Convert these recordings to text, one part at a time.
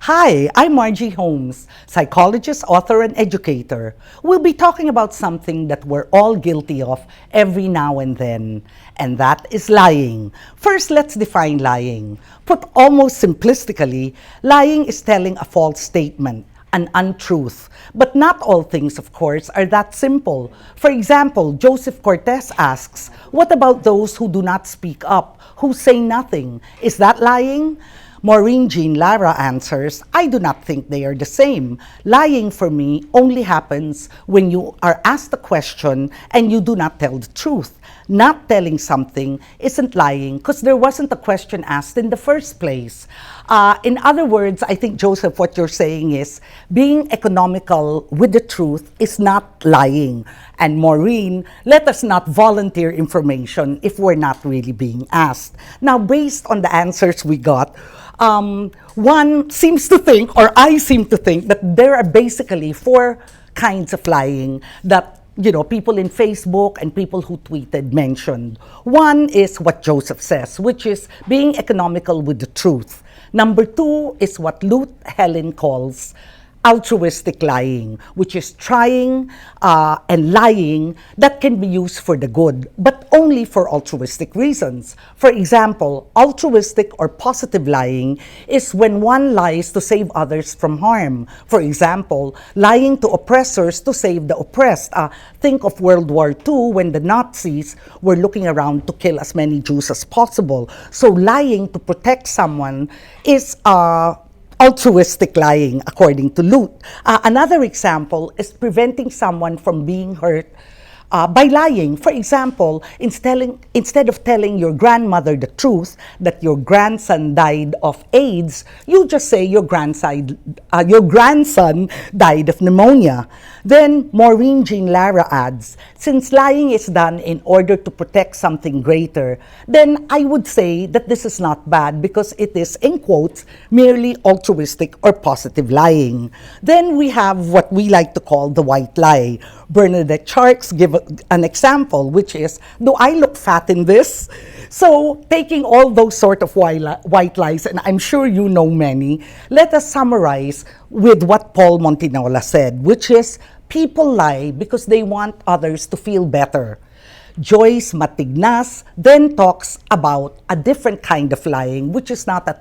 Hi, I'm Margie Holmes, psychologist, author, and educator. We'll be talking about something that we're all guilty of every now and then, and that is lying. First, let's define lying. Put almost simplistically, lying is telling a false statement, an untruth. But not all things, of course, are that simple. For example, Joseph Cortez asks, what about those who do not speak up, who say nothing? Is that lying? Maureen Jean Lara answers, I do not think they are the same. Lying for me only happens when you are asked a question and you do not tell the truth. Not telling something isn't lying because there wasn't a question asked in the first place. In other words, I think, Joseph, what you're saying is being economical with the truth is not lying. And Maureen, let us not volunteer information if we're not really being asked. Now, based on the answers we got, one seems to think, or I seem to think, that there are basically four kinds of lying that people in Facebook and people who tweeted mentioned. One is what Joseph says, which is being economical with the truth. Number two is what Luke Helen calls altruistic lying, which is trying and lying that can be used for the good, but only for altruistic reasons. For example, altruistic or positive lying is when one lies to save others from harm. For example, lying to oppressors to save the oppressed. Think of World War II when the Nazis were looking around to kill as many Jews as possible. So lying to protect someone is altruistic lying, according to Luke. Another example is preventing someone from being hurt by lying. For example, instead of telling your grandmother the truth that your grandson died of AIDS, you just say your grandson died of pneumonia. Then Maureen Jean Lara adds, since lying is done in order to protect something greater, then I would say that this is not bad because it is, in quotes, merely altruistic or positive lying. Then we have what we like to call the white lie. Bernadette Sharks give an example, which is, do I look fat in this? So, taking all those sort of white lies, and I'm sure you know many, let us summarize with what Paul Montinola said, which is, people lie because they want others to feel better. Joyce Matignas then talks about a different kind of lying, which is not as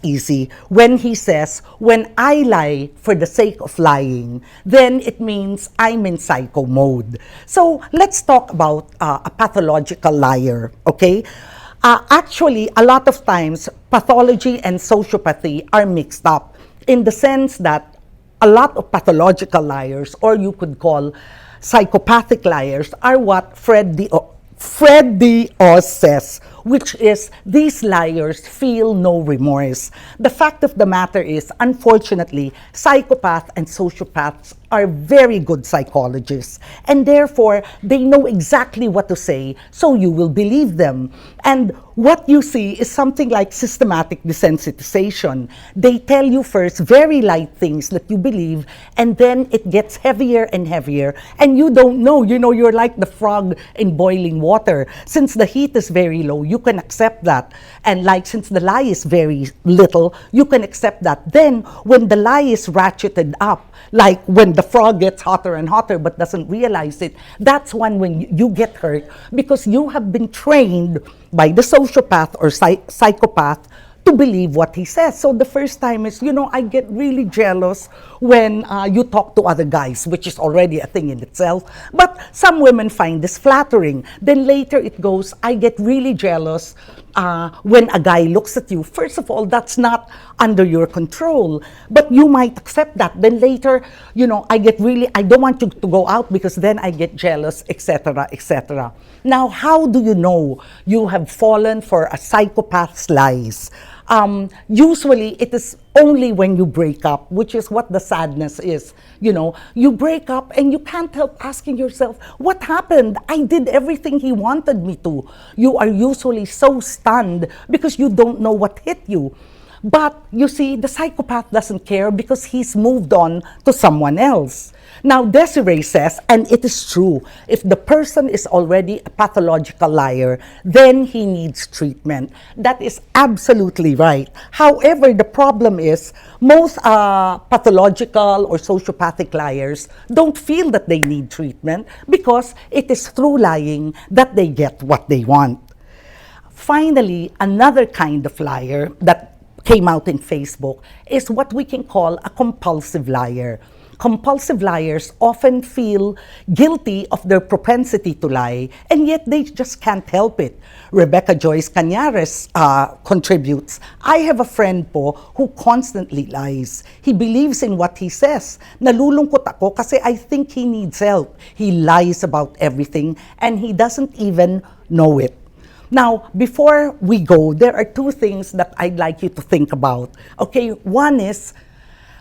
easy, when he says, when I lie for the sake of lying, then it means I'm in psycho mode. So let's talk about a pathological liar, okay? Actually, a lot of times, pathology and sociopathy are mixed up in the sense that a lot of pathological liars, or you could call psychopathic liars, are what Fred D. Oz says, which is these liars feel no remorse. The fact of the matter is, unfortunately, psychopaths and sociopaths are very good psychologists, and therefore they know exactly what to say, so you will believe them. And what you see is something like systematic desensitization. They tell you first very light things that you believe, and then it gets heavier and heavier, and you don't know. You're like the frog in boiling water. Since the heat is very low, you can accept that. And since the lie is very little, you can accept that. Then, when the lie is ratcheted up, like when the frog gets hotter and hotter but doesn't realize it, that's when you get hurt because you have been trained by the sociopath or psychopath to believe what he says. So the first time is, I get really jealous when you talk to other guys, which is already a thing in itself. But some women find this flattering. Then later it goes, I get really jealous when a guy looks at you. First of all, that's not under your control, but you might accept that. Then later, I don't want you to go out because then I get jealous, etc., etc. Now, how do you know you have fallen for a psychopath's lies? Usually it is only when you break up, which is what the sadness is. You break up and you can't help asking yourself, what happened? I did everything he wanted me to. You are usually so stunned because you don't know what hit you. But you see, the psychopath doesn't care because he's moved on to someone else. Now, Desiree says, and it is true, if the person is already a pathological liar, then he needs treatment. That is absolutely right. However, the problem is most pathological or sociopathic liars don't feel that they need treatment because it is through lying that they get what they want. Finally, another kind of liar that came out in Facebook is what we can call a compulsive liar. Compulsive liars often feel guilty of their propensity to lie, and yet they just can't help it. Rebecca Joyce Cañares contributes, I have a friend po who constantly lies. He believes in what he says. Nalulungkot ako kasi I think he needs help. He lies about everything and he doesn't even know it. Now, before we go, there are two things that I'd like you to think about. Okay, one is,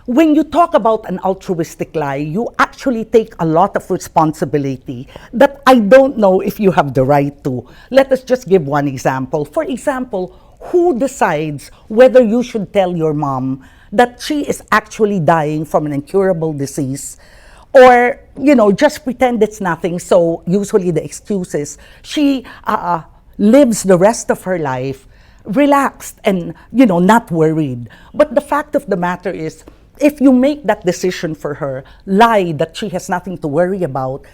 when you talk about an altruistic lie, you actually take a lot of responsibility that I don't know if you have the right to. Let us just give one example. For example, who decides whether you should tell your mom that she is actually dying from an incurable disease? Or, just pretend it's nothing. So usually the excuse is she lives the rest of her life relaxed and, not worried. But the fact of the matter is, if you make that decision for her, lie that she has nothing to worry about,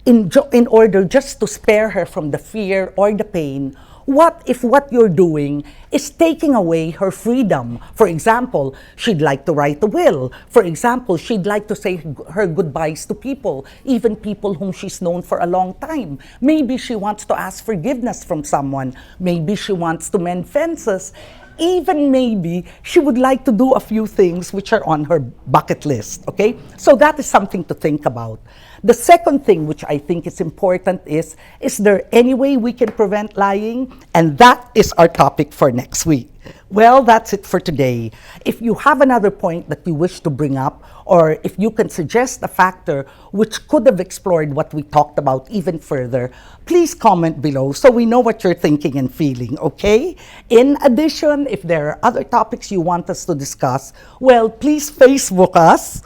in order just to spare her from the fear or the pain, what if what you're doing is taking away her freedom? For example, she'd like to write a will. For example, she'd like to say her goodbyes to people, even people whom she's known for a long time. Maybe she wants to ask forgiveness from someone. Maybe she wants to mend fences. Even maybe she would like to do a few things which are on her bucket list, okay? So that is something to think about. The second thing which I think is important is there any way we can prevent lying? And that is our topic for next week. Well, that's it for today. If you have another point that you wish to bring up, or if you can suggest a factor which could have explored what we talked about even further, please comment below so we know what you're thinking and feeling, okay? In addition, if there are other topics you want us to discuss, well, please Facebook us,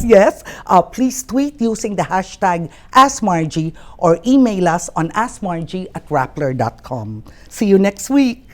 yes. Please tweet using the hashtag AskMargie or email us on askmargie@rappler.com. See you next week.